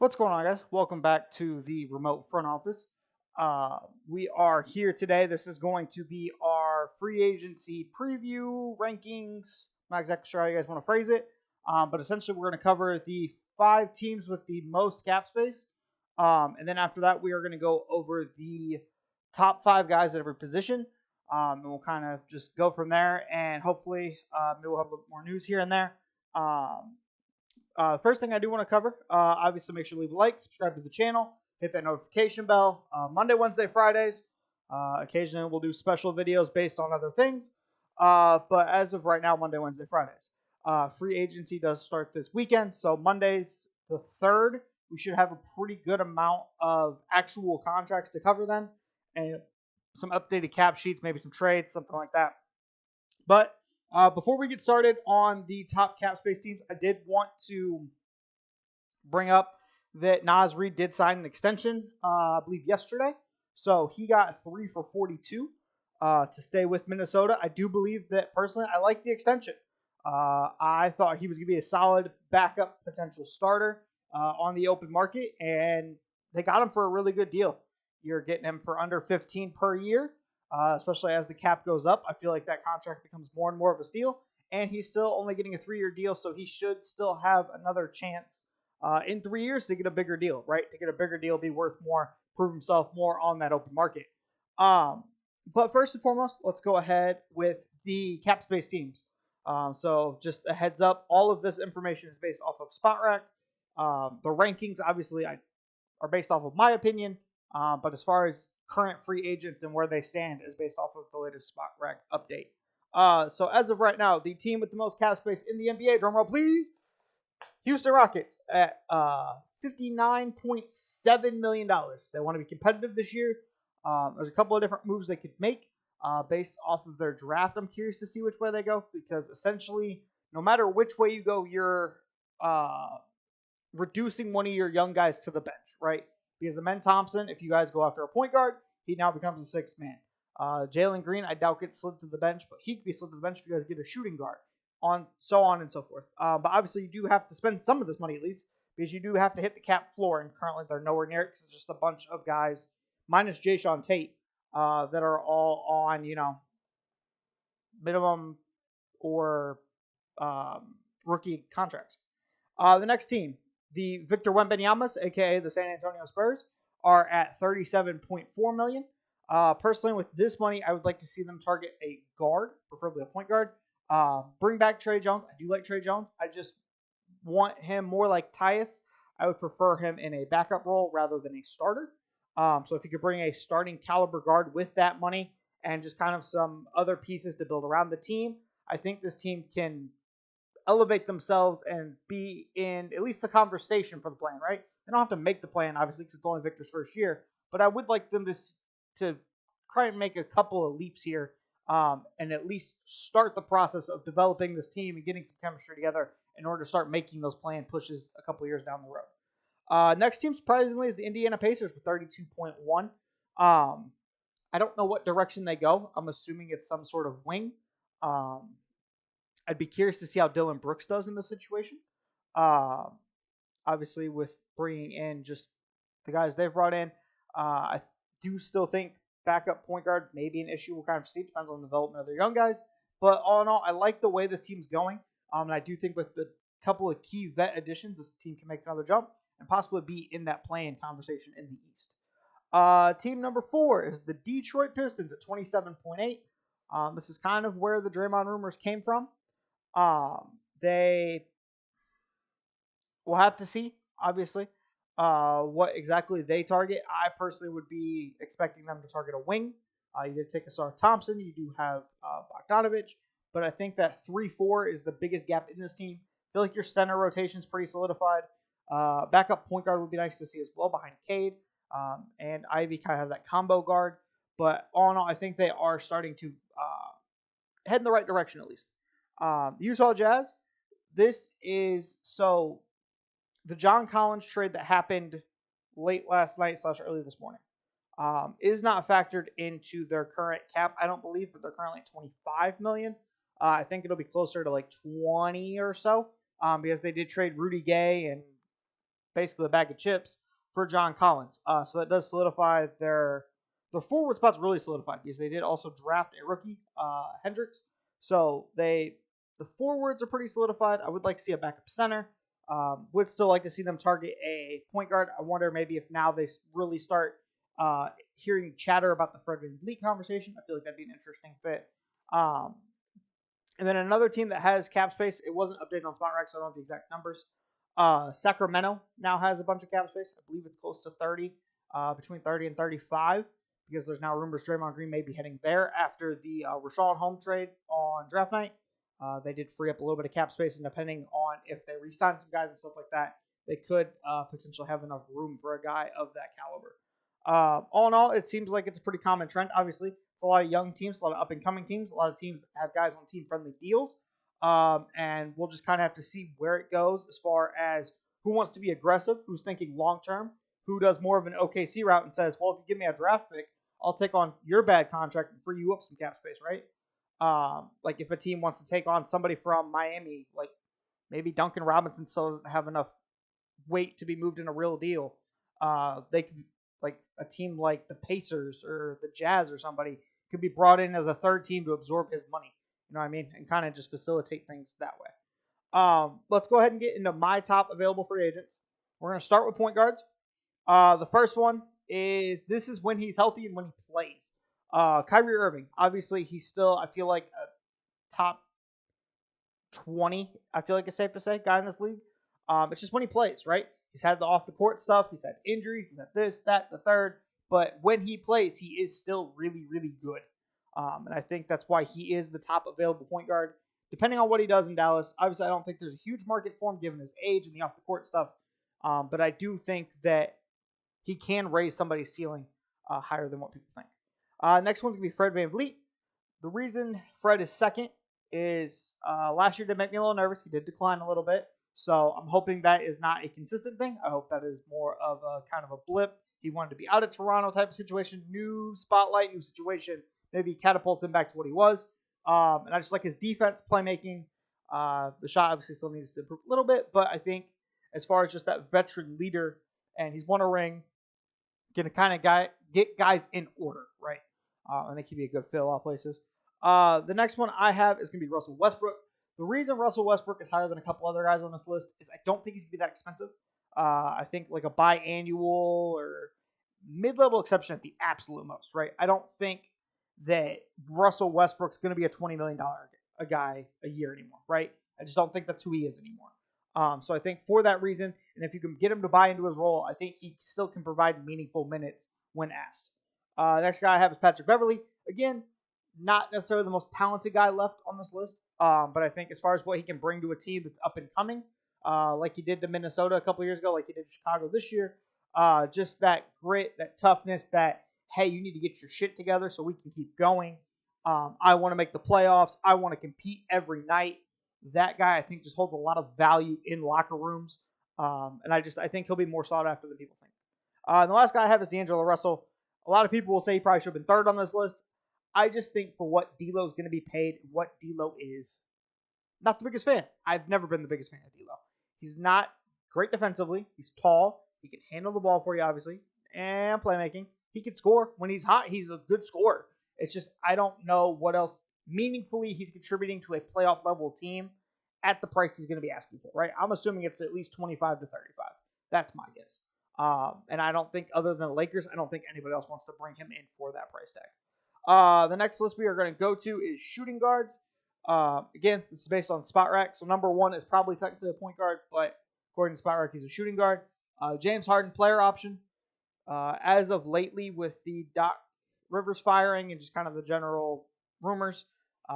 What's going on, guys? Welcome back to the remote front office. We are here today. This is going to be our free agency preview rankings. I'm not exactly sure how you guys want to phrase it, but essentially we're going to cover the 5 teams with the most cap space. And then after that, we are going to go over the top 5 guys at every position. And we'll kind of just go from there. And hopefully, maybe we'll have a little more news here and there. First thing I do want to cover, obviously make sure to leave a like, subscribe to the channel, hit that notification bell. Monday, Wednesday, Fridays. Occasionally we'll do special videos based on other things. But as of right now, Monday, Wednesday, Fridays. Free agency does start this weekend. So Monday's the 3rd. We should have a pretty good amount of actual contracts to cover then. And some updated cap sheets, maybe some trades, something like that. But before we get started on the top cap space teams, I did want to bring up that Naz Reid did sign an extension, I believe yesterday. So he got 3 for $42 to stay with Minnesota. I do believe that personally, I like the extension. I thought he was going to be a solid backup potential starter on the open market, and they got him for a really good deal. You're getting him for under 15 per year. Especially as the cap goes up. I feel like that contract becomes more and more of a steal, and he's still only getting a 3-year deal, so he should still have another chance in 3 years to get a bigger deal, right? To get a bigger deal, be worth more, prove himself more on that open market. But first and foremost, let's go ahead with the cap space teams. So just a heads up, all of this information is based off of SpotRack. The rankings, obviously, are based off of my opinion, but as far as current free agents and where they stand is based off of the latest SpotRack update. So as of right now, the team with the most cap space in the NBA, drumroll please, Houston Rockets at $59.7 million. They want to be competitive this year. There's a couple of different moves they could make based off of their draft. I'm curious to see which way they go because essentially, no matter which way you go, you're reducing one of your young guys to the bench, right? Because Amen Thompson, if you guys go after a point guard, he now becomes a 6th man. Jalen Green, I doubt gets slid to the bench, but he could be slid to the bench if you guys get a shooting guard, on and so forth. But obviously, you do have to spend some of this money at least, because you do have to hit the cap floor, and currently they're nowhere near it because it's just a bunch of guys, minus Jayshawn Tate, that are all on, minimum or rookie contracts. The next team, the Victor Wembanyama's, aka the San Antonio Spurs, are at $37.4 million. Personally, with this money, I would like to see them target a guard, preferably a point guard. Bring back Trey Jones. I do like Trey Jones. I just want him more like Tyus. I would prefer him in a backup role rather than a starter. So if you could bring a starting caliber guard with that money and just kind of some other pieces to build around the team, I think this team can elevate themselves and be in at least the conversation for the plan, right? They don't have to make the plan, obviously, because it's only Victor's first year. But I would like them to try and make a couple of leaps here and at least start the process of developing this team and getting some chemistry together in order to start making those plan pushes a couple of years down the road. Next team, surprisingly, is the Indiana Pacers with 32.1. I don't know what direction they go. I'm assuming it's some sort of wing. I'd be curious to see how Dylan Brooks does in this situation. Obviously, with bringing in just the guys they've brought in, I do still think backup point guard may be an issue. We'll kind of see. Depends on the development of their young guys. But all in all, I like the way this team's going. And I do think with the couple of key vet additions, this team can make another jump and possibly be in that play-in conversation in the East. Team number 4 is the Detroit Pistons at 27.8. This is kind of where the Draymond rumors came from. They will have to see, obviously, what exactly they target. I personally would be expecting them to target a wing. You did take Asar Thompson. You do have Bogdanovich. But I think that 3-4 is the biggest gap in this team. I feel like your center rotation is pretty solidified. Backup point guard would be nice to see as well behind Cade. And Ivy kind of have that combo guard. But all in all, I think they are starting to head in the right direction at least. Utah Jazz. This is so the John Collins trade that happened late last night / early this morning is not factored into their current cap. I don't believe, but they're currently at $25 million. I think it'll be closer to like 20 or so because they did trade Rudy Gay and basically a bag of chips for John Collins. So that does solidify their forward spot's really solidified because they did also draft a rookie, Hendricks. So the forwards are pretty solidified. I would like to see a backup center. Would still like to see them target a point guard. I wonder maybe if now they really start hearing chatter about the Fred VanVleet conversation. I feel like that'd be an interesting fit. And then another team that has cap space, it wasn't updated on SpotRack, so I don't have the exact numbers. Sacramento now has a bunch of cap space. I believe it's close to 30, between 30 and 35, because there's now rumors Draymond Green may be heading there after the Rashawn Holmes trade on draft night. They did free up a little bit of cap space, and depending on if they re-sign some guys and stuff like that, they could potentially have enough room for a guy of that caliber. All in all, it seems like it's a pretty common trend. Obviously, it's a lot of young teams, a lot of up-and-coming teams, a lot of teams that have guys on team-friendly deals. And we'll just kind of have to see where it goes as far as who wants to be aggressive, who's thinking long-term, who does more of an OKC route and says, well, if you give me a draft pick, I'll take on your bad contract and free you up some cap space, right? Like if a team wants to take on somebody from Miami, like maybe Duncan Robinson still doesn't have enough weight to be moved in a real deal. They could, like a team like the Pacers or the Jazz or somebody could be brought in as a third team to absorb his money. You know what I mean? And kind of just facilitate things that way. Let's go ahead and get into my top available free agents. We're going to start with point guards. The first one is, this is when he's healthy and when he plays. Kyrie Irving. Obviously, he's still, I feel like, a top 20, I feel like it's safe to say, guy in this league. It's just when he plays, right? He's had the off-the-court stuff. He's had injuries. He's had this, that, the third. But when he plays, he is still really, really good. And I think that's why he is the top available point guard, depending on what he does in Dallas. Obviously, I don't think there's a huge market for him given his age and the off-the-court stuff. But I do think that he can raise somebody's ceiling higher than what people think. Next one's going to be Fred VanVleet. The reason Fred is second is last year did make me a little nervous. He did decline a little bit. So I'm hoping that is not a consistent thing. I hope that is more of a kind of a blip. He wanted to be out of Toronto type of situation, new spotlight, new situation. Maybe catapults him back to what he was. And I just like his defense, playmaking. The shot obviously still needs to improve a little bit, but I think as far as just that veteran leader, and he's won a ring, gonna kind of get guys in order, right? I think he'd be a good fit a lot of places. The next one I have is gonna be Russell Westbrook. The reason Russell Westbrook is higher than a couple other guys on this list is I don't think he's going to be that expensive. I think like a biannual or mid-level exception at the absolute most, right? I don't think that Russell Westbrook's going to be a $20 million a guy a year anymore, right? I just don't think that's who he is anymore. So I think for that reason, and if you can get him to buy into his role, I think he still can provide meaningful minutes when asked. Next guy I have is Patrick Beverley. Again, not necessarily the most talented guy left on this list. But I think as far as what he can bring to a team that's up and coming, like he did to Minnesota a couple years ago, like he did to Chicago this year, just that grit, that toughness, that, hey, you need to get your shit together so we can keep going. I want to make the playoffs. I want to compete every night. That guy, I think, just holds a lot of value in locker rooms. And I think he'll be more sought after than people think. And the last guy I have is D'Angelo Russell. A lot of people will say he probably should have been third on this list. I just think for what D'Lo is going to be paid, what D'Lo is, not the biggest fan. I've never been the biggest fan of D'Lo. He's not great defensively. He's tall. He can handle the ball for you, obviously, and playmaking. He can score. When he's hot, he's a good scorer. It's just I don't know what else meaningfully he's contributing to a playoff level team at the price he's going to be asking for, right? I'm assuming it's at least 25 to 35. That's my guess. And I don't think, other than the Lakers, I don't think anybody else wants to bring him in for that price tag. The next list we are going to go to is shooting guards. Again, this is based on SpotRack. So number one is probably technically a point guard, but according to SpotRack, he's a shooting guard. James Harden, player option. As of lately, with the Doc Rivers firing and just kind of the general rumors,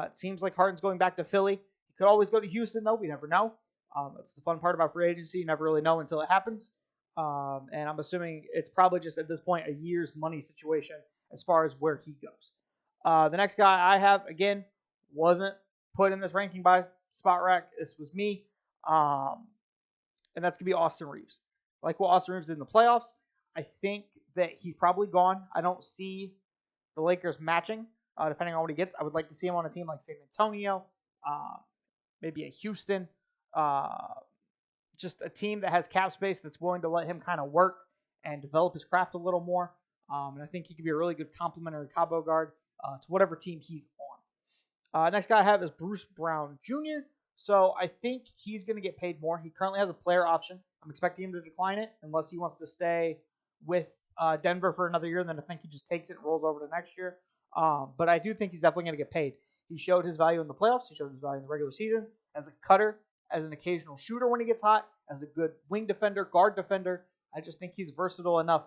it seems like Harden's going back to Philly. He could always go to Houston, though. We never know. That's the fun part about free agency. You never really know until it happens. And I'm assuming it's probably just at this point a year's money situation as far as where he goes. The next guy I have, again, wasn't put in this ranking by SpotRack. This was me. And that's going to be Austin Reeves. Like what Austin Reeves did in the playoffs, I think that he's probably gone. I don't see the Lakers matching, depending on what he gets. I would like to see him on a team like San Antonio, maybe a Houston, just a team that has cap space that's willing to let him kind of work and develop his craft a little more. And I think he could be a really good complementary combo guard to whatever team he's on. Next guy I have is Bruce Brown Jr. So I think he's going to get paid more. He currently has a player option. I'm expecting him to decline it unless he wants to stay with Denver for another year. And then I think he just takes it and rolls over to next year. But I do think he's definitely going to get paid. He showed his value in the playoffs. He showed his value in the regular season as a cutter, as an occasional shooter when he gets hot, as a good wing defender, guard defender. I just think he's versatile enough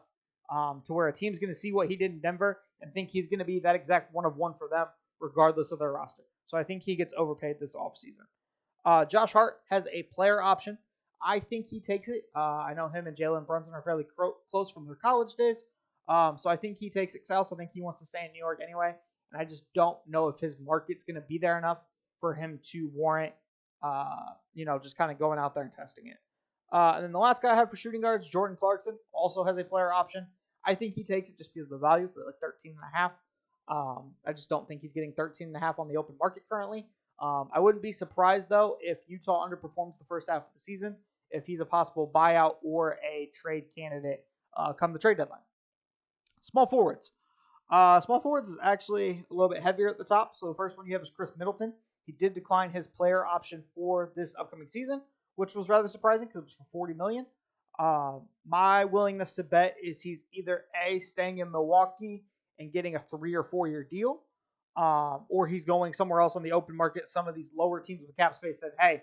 to where a team's going to see what he did in Denver and think he's going to be that exact one of one for them, regardless of their roster. So I think he gets overpaid this offseason. Josh Hart has a player option. I think he takes it. I know him and Jalen Brunson are fairly close from their college days. So I think he takes it. I also think he wants to stay in New York anyway. And I just don't know if his market's going to be there enough for him to warrant, just kind of going out there and testing it. And then the last guy I have for shooting guards, Jordan Clarkson, also has a player option. I think he takes it just because of the value. It's at like 13.5. I just don't think he's getting 13.5 on the open market currently. I wouldn't be surprised, though, if Utah underperforms the first half of the season, if he's a possible buyout or a trade candidate come the trade deadline. Small forwards. Small forwards is actually a little bit heavier at the top. So the first one you have is Chris Middleton. He did decline his player option for this upcoming season, which was rather surprising because it was for $40 million. My willingness to bet is he's either A, staying in Milwaukee and getting a 3 or 4 year deal, or he's going somewhere else on the open market. Some of these lower teams with cap space said, hey,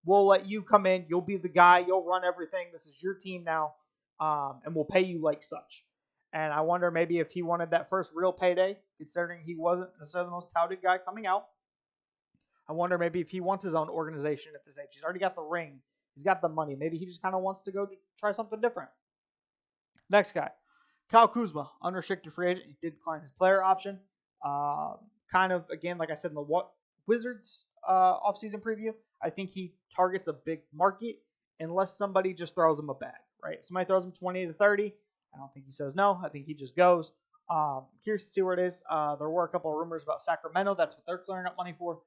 we'll let you come in. You'll be the guy. You'll run everything. This is your team now, and we'll pay you like such. And I wonder maybe if he wanted that first real payday, considering he wasn't necessarily the most touted guy coming out. I wonder maybe if he wants his own organization at this age. He's already got the ring. He's got the money. Maybe he just kind of wants to go try something different. Next guy, Kyle Kuzma, unrestricted free agent. He did decline his player option. Kind of, again, like I said in the Wizards offseason preview, I think he targets a big market unless somebody just throws him a bag, right? Somebody throws him 20 to 30. I don't think he says no. I think he just goes. Curious to see where it is. There were a couple of rumors about Sacramento. That's what they're clearing up money for.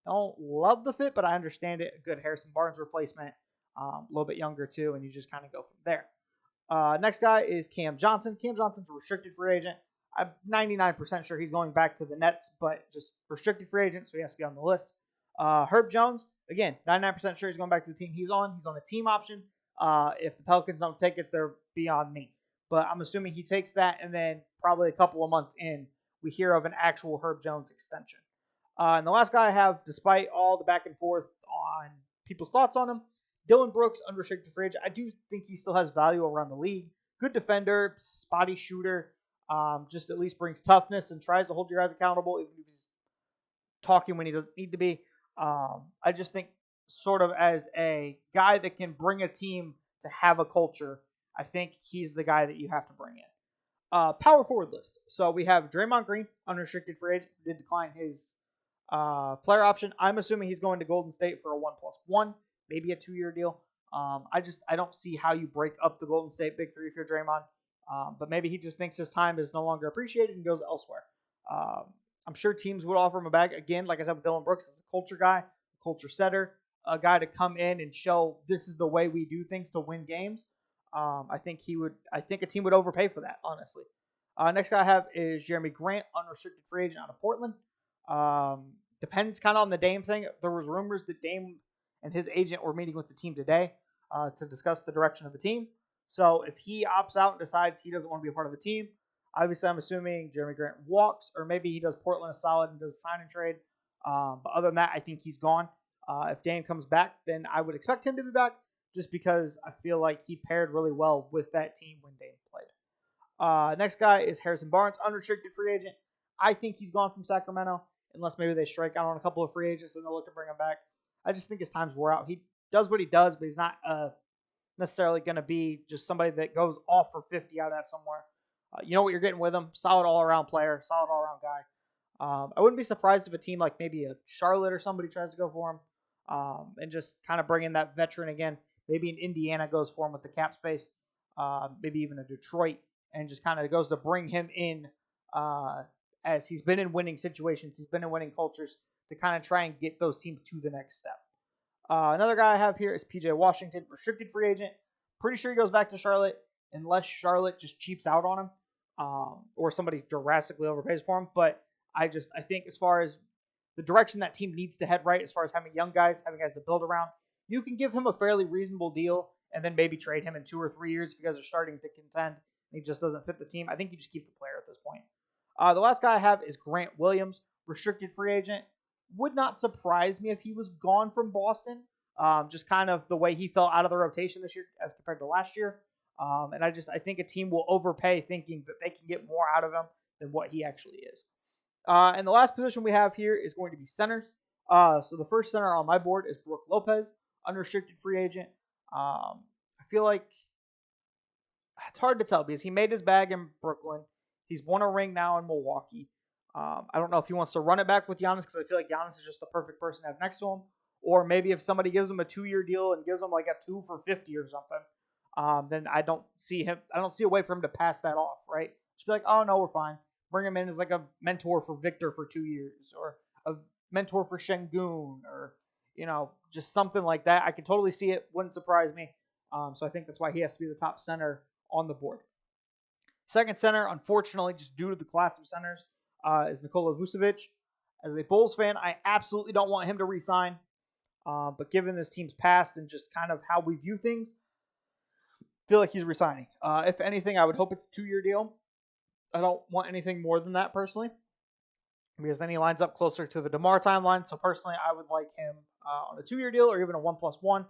Don't love the fit, but I understand it. A good Harrison Barnes replacement. A little bit younger, too, and you just kind of go from there. Next guy is Cam Johnson. Cam Johnson's a restricted free agent. I'm 99% sure he's going back to the Nets, but just restricted free agent, so he has to be on the list. Herb Jones, again, 99% sure he's going back to the team he's on. He's on a team option. If the Pelicans don't take it, they're beyond me. But I'm assuming he takes that, and then probably a couple of months in, we hear of an actual Herb Jones extension. And the last guy I have, despite all the back and forth on people's thoughts on him, Dylan Brooks, unrestricted free agent. I do think he still has value around the league. Good defender, spotty shooter, just at least brings toughness and tries to hold your guys accountable, even if he's talking when he doesn't need to be. I just think sort of as a guy that can bring a team to have a culture, I think he's the guy that you have to bring in. Power forward list. So we have Draymond Green, unrestricted free agent, who did decline his player option. I'm assuming he's going to Golden State for a 1+1, maybe a 2-year deal. I don't see how you break up the Golden State Big Three if you're Draymond. But maybe he just thinks his time is no longer appreciated and goes elsewhere. I'm sure teams would offer him a bag. Again, like I said with Dylan Brooks, as a culture guy, a culture setter, a guy to come in and show this is the way we do things to win games. I think a team would overpay for that, honestly. Next guy I have is Jeremy Grant, unrestricted free agent out of Portland. Depends kind of on the Dame thing. There was rumors that Dame and his agent were meeting with the team today to discuss the direction of the team. So if he opts out and decides he doesn't want to be a part of the team, obviously I'm assuming Jeremy Grant walks, or maybe he does Portland a solid and does a sign and trade. But other than that, I think he's gone. If Dame comes back, then I would expect him to be back, just because I feel like he paired really well with that team when Dame played. Next guy is Harrison Barnes, unrestricted free agent. I think he's gone from Sacramento, unless maybe they strike out on a couple of free agents and they'll look to bring him back. I just think his time's wore out. He does what he does, but he's not necessarily going to be just somebody that goes off for 50 out at somewhere. You know what you're getting with him. Solid all-around player, solid all-around guy. I wouldn't be surprised if a team like maybe a Charlotte or somebody tries to go for him and just kind of bring in that veteran again. Maybe an Indiana goes for him with the cap space. Maybe even a Detroit, and just kind of goes to bring him in as he's been in winning situations. He's been in winning cultures to kind of try and get those teams to the next step. Another guy I have here is PJ Washington, restricted free agent. Pretty sure he goes back to Charlotte unless Charlotte just cheaps out on him, or somebody drastically overpays for him. But I think as far as the direction that team needs to head right, as far as having young guys, having guys to build around, you can give him a fairly reasonable deal and then maybe trade him in 2 or 3 years if you guys are starting to contend and he just doesn't fit the team. I think you just keep the player at this point. The last guy I have is Grant Williams, restricted free agent. Would not surprise me if he was gone from Boston. Just kind of the way he fell out of the rotation this year as compared to last year. And I think a team will overpay thinking that they can get more out of him than what he actually is. And the last position we have here is going to be centers. So the first center on my board is Brook Lopez, unrestricted free agent. I feel like it's hard to tell because he made his bag in Brooklyn. He's won a ring now in Milwaukee. I don't know if he wants to run it back with Giannis because I feel like Giannis is just the perfect person to have next to him. Or maybe if somebody gives him a 2-year deal and gives him like a 2 for $50 or something, then I don't see a way for him to pass that off, right? Just be like, oh no, we're fine. Bring him in as like a mentor for Victor for 2 years, or a mentor for Şengün, or just something like that. I could totally see it. Wouldn't surprise me. So I think that's why he has to be the top center on the board. Second center, unfortunately, just due to the class of centers, is Nikola Vucevic. As a Bulls fan, I absolutely don't want him to re-sign. But given this team's past and just kind of how we view things, I feel like he's resigning. If anything, I would hope it's a 2-year deal. I don't want anything more than that personally, because then he lines up closer to the DeMar timeline. So personally, I would like him on a 2-year deal or even a 1+1.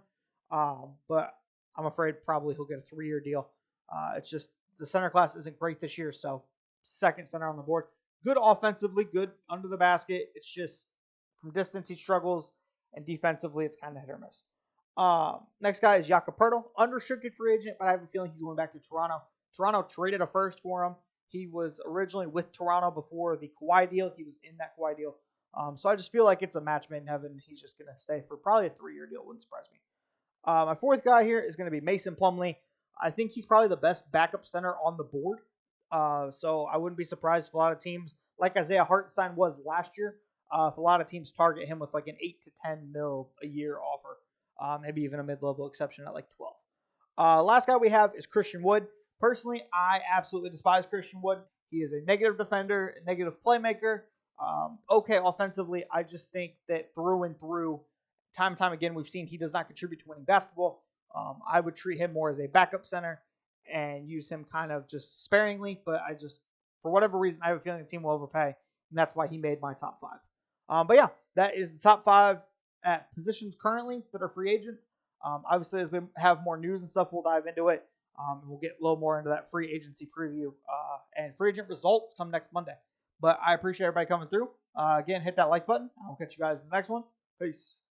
But I'm afraid probably he'll get a 3-year deal. It's just the center class isn't great this year, so second center on the board. Good offensively, good under the basket. It's just from distance he struggles, and defensively it's kind of hit or miss. Next guy is Jakob Poeltl, unrestricted free agent, but I have a feeling he's going back to Toronto. Toronto traded a first for him. He was originally with Toronto before the Kawhi deal. He was in that Kawhi deal. So I just feel like it's a match made in heaven. He's just going to stay for probably a 3-year deal. Wouldn't surprise me. My fourth guy here is going to be Mason Plumlee. I think he's probably the best backup center on the board. So I wouldn't be surprised if a lot of teams, like Isaiah Hartenstein was last year, if a lot of teams target him with like an 8 to 10 mil a year offer. Maybe even a mid-level exception at like 12. Last guy we have is Christian Wood. Personally, I absolutely despise Christian Wood. He is a negative defender, a negative playmaker. Okay, offensively, I just think that through and through, time and time again, we've seen he does not contribute to winning basketball. I would treat him more as a backup center and use him kind of just sparingly, but for whatever reason, I have a feeling the team will overpay, and that's why he made my top 5. But yeah, that is the top 5 at positions currently that are free agents. Obviously, as we have more news and stuff, we'll dive into it. We'll get a little more into that free agency preview and free agent results come next Monday. But I appreciate everybody coming through. Again, hit that like button. I'll catch you guys in the next one. Peace.